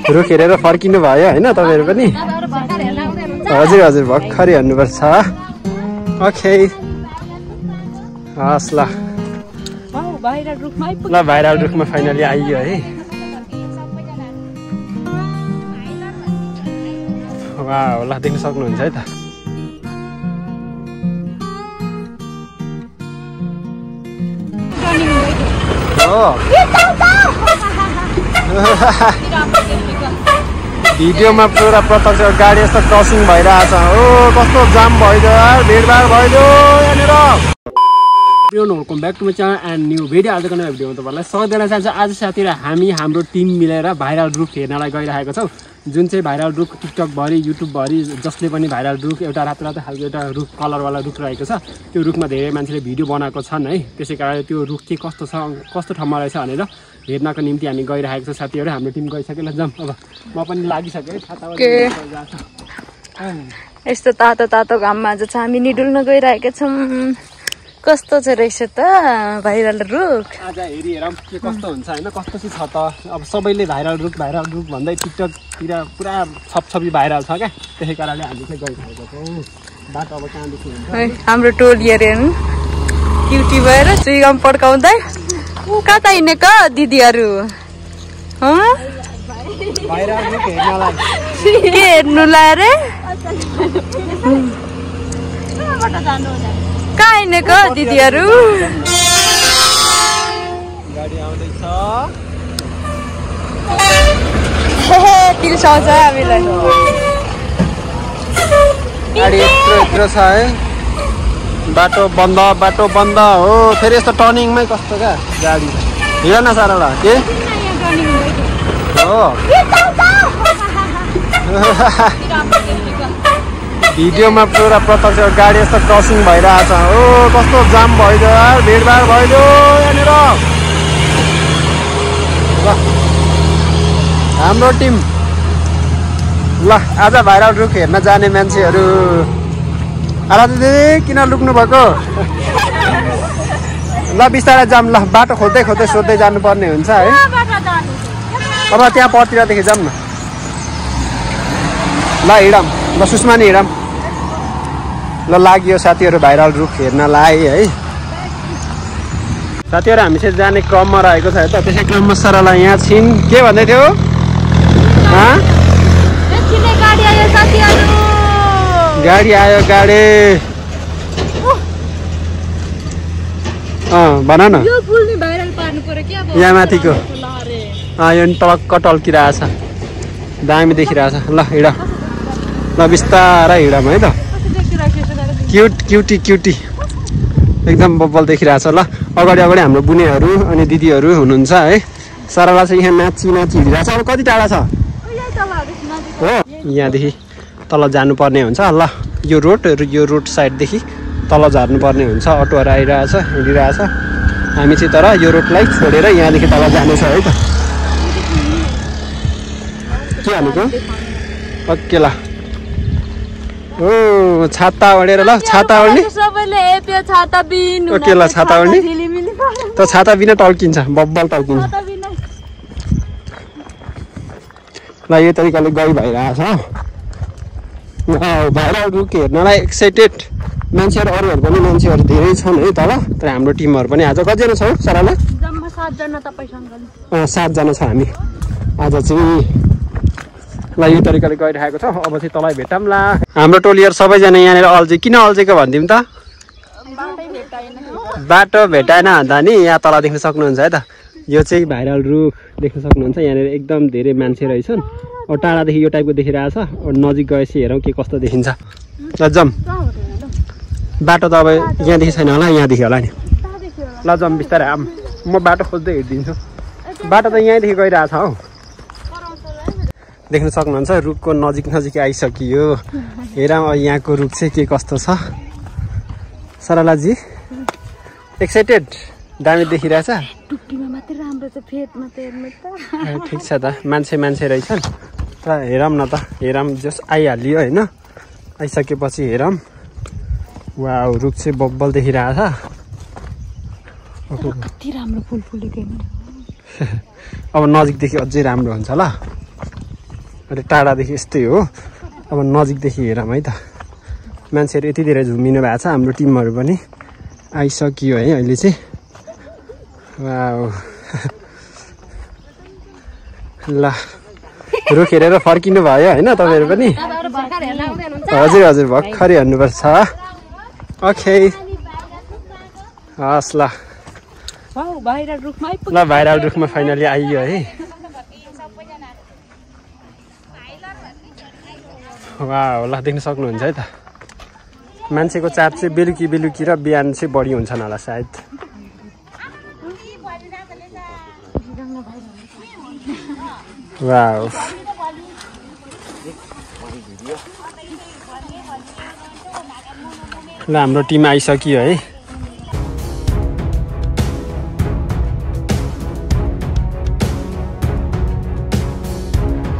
रुख हेरेर फर्किनु भयो होइन तपाईँहरू पनि? हजुर हजुर भर्खरै हेर्नुपर्छ। ओके हस् ल भाइरल रुखमा फाइनली आइयो है। वाह ल देख्न सक्नुहुन्छ है त। भिडियोमा पुरा प्रत्यक्ष गाडी यस्तो क्रसिङ भइरहेछ। ओ कस्तो जाम भइदियो यार, भिडभाड भइदियो यहाँनिर। Welcome back to my channel and new video. आजको नयाँ भिडियोमा तपाईँलाई स्वागत गर्न चाहन्छु। आज साथीहरू हामी हाम्रो टिम मिलेर भाइरल रुख हेर्नलाई गइरहेको छौँ। जुन चाहिँ भाइरल रुख टिकटकभरि युट्युबभरि जसले पनि भाइरल रुख एउटा रातो रातो खालको एउटा रुख कलरवाला रुख रहेको छ। त्यो रुखमा धेरै मान्छेले भिडियो बनाएको छन् है। त्यसै कारण त्यो रुख के कस्तो छ, कस्तो ठाउँमा रहेछ भनेर हेर्नको निम्ति हामी गइरहेको छौँ साथीहरू। हाम्रो टिम गइसक्यो। ल जाउँ अब, म पनि लागिसकेँ। यस्तो तातो तातो घाममा आज चाहिँ हामी निडुल्न गइरहेका छौँ। कस्तो छ रहेछ त भाइरल रुख। आज हेरौँ के कस्तो हुन्छ होइन, कस्तो चाहिँ छ त। अब सबैले भाइरल रुख भन्दै टिकटकतिर पुरा छपछपी भाइरल छ क्या। त्यसै कारणले हामी चाहिँ गइरहेको छौँ। बाटो अब कहाँदेखि हुन्छ। हाम्रो टोली हेर्नु क्युटी भएर चुइगम पड्काउँदै कता हिँडेको दिदीहरू? भाइरल रुख हेर्नलाई के हेर्नुलाई रे? कहाँ हिँडेको दिदीहरू? गाडी आउँदैछ। तिर्साउँछ हामीलाई। गाडी यत्रो छ है। बाटो बन्द हो। फेरि यस्तो टर्निङमै कस्तो क्या गाडी। हेर न सारा के हो। भिडियोमा पुरा प्रत्यक्ष गाडी यस्तो क्रसिङ भइरहेछ। ओ कस्तो जाम भइदियो यार, भिडभाड भइदियो यहाँनिर। ल हाम्रो टिम ल आज भाइरल रुख हेर्न जाने मान्छेहरू। आला दिदी किन लुक्नु भएको? ल बिस्तारै जाऊँ। ल बाटो खोज्दै सोध्दै जानुपर्ने हुन्छ है। अब त्यहाँ परतिरदेखि जाऊँ न। ल हिँडौँ। ल सुषमा नि हिँडौँ। ल लाग्यो साथीहरू भाइरल रुख हेर्नलाई है। साथीहरू हामी चाहिँ जाने क्रममा रहेको छ है त। त्यसै क्रममा सरलाई यहाँ छिन् के भन्दै थियो? गाडी आयो गाडी। भन न। यहाँ माथिको यो टक्क टल्किरहेछ, दामी देखिरहेछ। ल हिँड, ल बिस्तारै हिँडौँ है त। क्युटी एकदम बब्बल देखिरहेछ। ल अगाडि हाम्रो बुनेहरू अनि दिदीहरू हुनुहुन्छ है। सरला चाहिँ यहाँ नाची हिँडिरहेछ। अब कति टाढा छ हो? यहाँदेखि तल जानुपर्ने हुन्छ। ल यो रोड साइडदेखि तल झर्नुपर्ने हुन्छ। अटोहरू आइरहेछ, हिँडिरहेछ। हामी चाहिँ तर यो रोडलाई छोडेर यहाँदेखि तल जानेछ है त। के हालेको? ओके ल। ओ छाता ओढेर। ल छाता ओढ्ने ओके। ल छाता ओढ्ने त छाता बिना टल्किन्छ, बब्बल टल्किन्छ। ल यो तरिकाले भइरहेछ। भाइरल रुख हेर्नलाई एक्साइटेड मान्छेहरू, अरूहरू पनि मान्छेहरू धेरै छन् है तल। तर हाम्रो टिमहरू पनि आज कतिजना छौँ सरला? 7जना छ हामी आज चाहिँ। ल यो तरिकाले गइरहेको छ। अब चाहिँ तँलाई भेटौँला। हाम्रो टोलीहरू सबैजना यहाँनिर अल्झे। किन अल्झेको भनिदिउँ त? बाटो भेटाएन भन्दा नि यहाँ तल देख्न सक्नुहुन्छ है त। यो चाहिँ भाइरल रुख देख्न सक्नुहुन्छ। यहाँनिर एकदम धेरै मान्छे रहेछन्। अब टाढादेखि यो टाइपको देखिरहेछ। नजिक गएपछि हेरौँ के कस्तो देखिन्छ। ल जाऊँ। बाटो त अब यहाँदेखि छैन होला, यहाँदेखि होला नि। ल जाऊँ बिस्तारै। म बाटो खोज्दै हिँडिदिन्छु। बाटो त यहीँदेखि गइरहेछ हौ। देख्न सक्नुहुन्छ रुखको नजिक आइसकियो। हेरौँ यहाँको रुख चाहिँ के कस्तो छ। सरलाजी एक्साइटेड? दामी देखिरहेछ। ठिक छ त, मान्छे रहेछन्। त हेरौँ न त, हेरौँ जस आइहाल्यो होइन। आइसकेपछि हेरौँ। वाउ रुख चाहिँ बब्बल देखिरहेछ। कति राम्रो फुल फुलेको। अब नजिकदेखि अझै राम्रो हुन्छ। ल अहिले टाढादेखि यस्तै हो। अब नजिकदेखि हेरौँ है त। मान्छेहरू यति धेरै झुमिनु भएको छ। हाम्रो टिमहरू पनि आइसक्यो है अहिले चाहिँ। वाउ ल रुख हेरेर फर्किनु भयो होइन तपाईँहरू पनि? हजुर हजुर भर्खरै हेर्नुपर्छ। ओके हस् ल भाइरल रुखमा फाइनली आइयो है। वाउ ल देख्न सक्नुहुन्छ है त। मान्छेको चाप चाहिँ बेलुकी र बिहान चाहिँ बढी हुन्छन् होला सायद। वाउ ल हाम्रो टिम आइसक्यो है।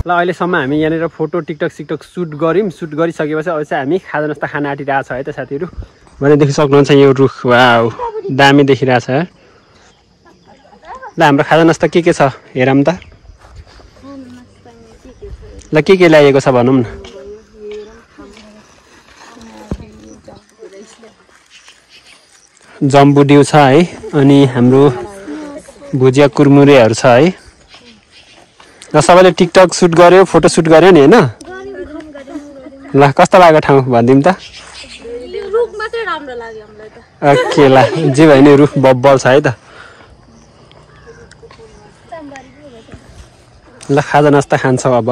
ल अहिलेसम्म हामी यहाँनिर फोटो टिकटक सुट गऱ्यौँ। सुट गरिसकेपछि अब चाहिँ हामी खाजा नास्ता खान आँटिरहेको छ है त साथीहरू। भने देख्न सक्नुहुन्छ यो रुख वाउ दामी देखिरहेछ। ल हाम्रो खाजा नास्ता के छ हेरौँ त। ल के ल्याइएको छ भनौँ न। जम्बु डिउ छ है। अनि हाम्रो भुजिया कुरमुरेहरू छ है। ल सबैले टिकटक सुट गर्यो फोटो सुट गर्यो नि होइन? ल कस्तो लाग्यो ठाउँ भनिदिउँ त। ओके ल जे भयो नि रुख बब्बल छ है त। ल खाजा नास्ता खान्छौँ अब।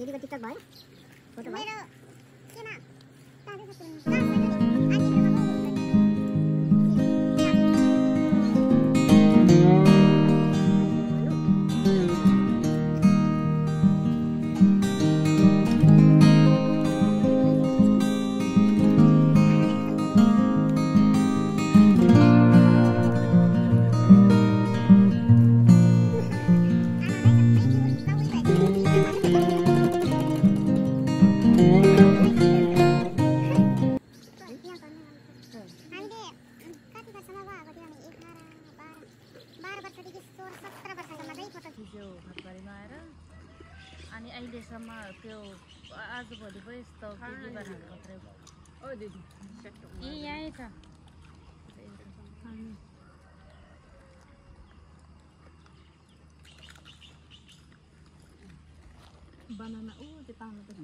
दिदीको टिकटक भयो फोटो भयो अनि अहिलेसम्म त्यो आजभोलि पो यस्तो के बनाएको मात्रै भयो। ओ दिदी ए यहीँ छ बनाना। ओ त्यो पाउनु पर्छ।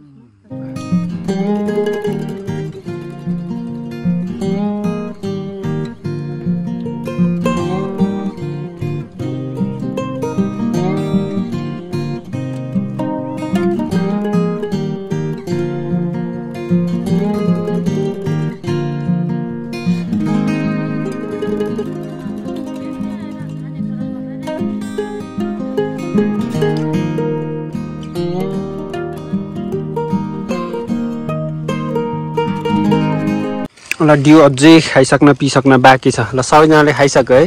ल डिउ अझै खाइसक्न पिइसक्न बाँकी छ। ल सबैजनाले खाइसक्यो है?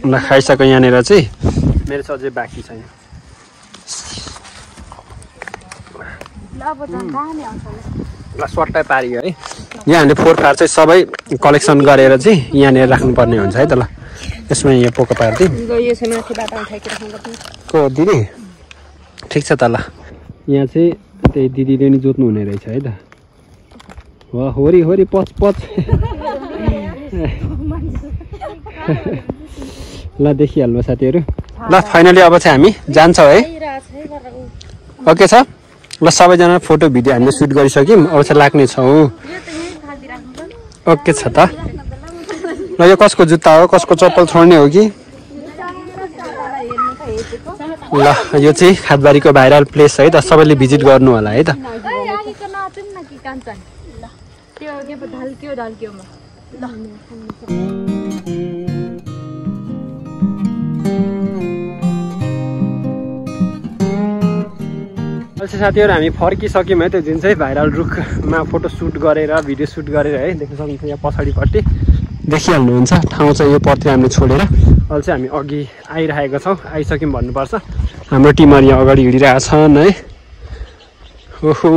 ल खाइसक्यो यहाँनिर चाहिँ मेरो चाहिँ अझै बाँकी छ। ल स्वाट्टै पारियो है। यहाँ हामीले फोहोर फार चाहिँ सबै कलेक्सन गरेर चाहिँ यहाँनिर राख्नुपर्ने हुन्छ है त। ल यसमा यहाँ पोको पारिदिउँ को दिदी ठिक छ त। ल यहाँ चाहिँ त्यही दिदीले नि जोत्नु हुने रहेछ है त। होरी होरी पच पच ल देखिहाल्नु साथीहरू ल फाइनली अब चाहिँ हामी जान्छौँ है ओके छ ल सबैजना फोटो भिडियो हामीले सुट गरिसक्यौँ अब चाहिँ लाग्ने छौँ ओके छ त ल यो कसको जुत्ता हो कसको चप्पल छोड्ने हो कि ल यो चाहिँ खादबारीको भाइरल प्लेस है त सबैले भिजिट गर्नु होला है त साथीहरू हामी फर्किसक्यौँ है त्यो जुन चाहिँ भाइरल रुखमा फोटो सुट गरेर भिडियो सुट गरेर है देख्न सक्नुहुन्छ यहाँ पछाडिपट्टि देखिहाल्नुहुन्छ ठाउँ चाहिँ यो पट्टि हामीले छोडेर अहिले चाहिँ हामी अघि आइरहेका छौँ आइसक्यौँ भन्नुपर्छ हाम्रो टिमहरू यहाँ अगाडि हिँडिरहेका छन् है ओहो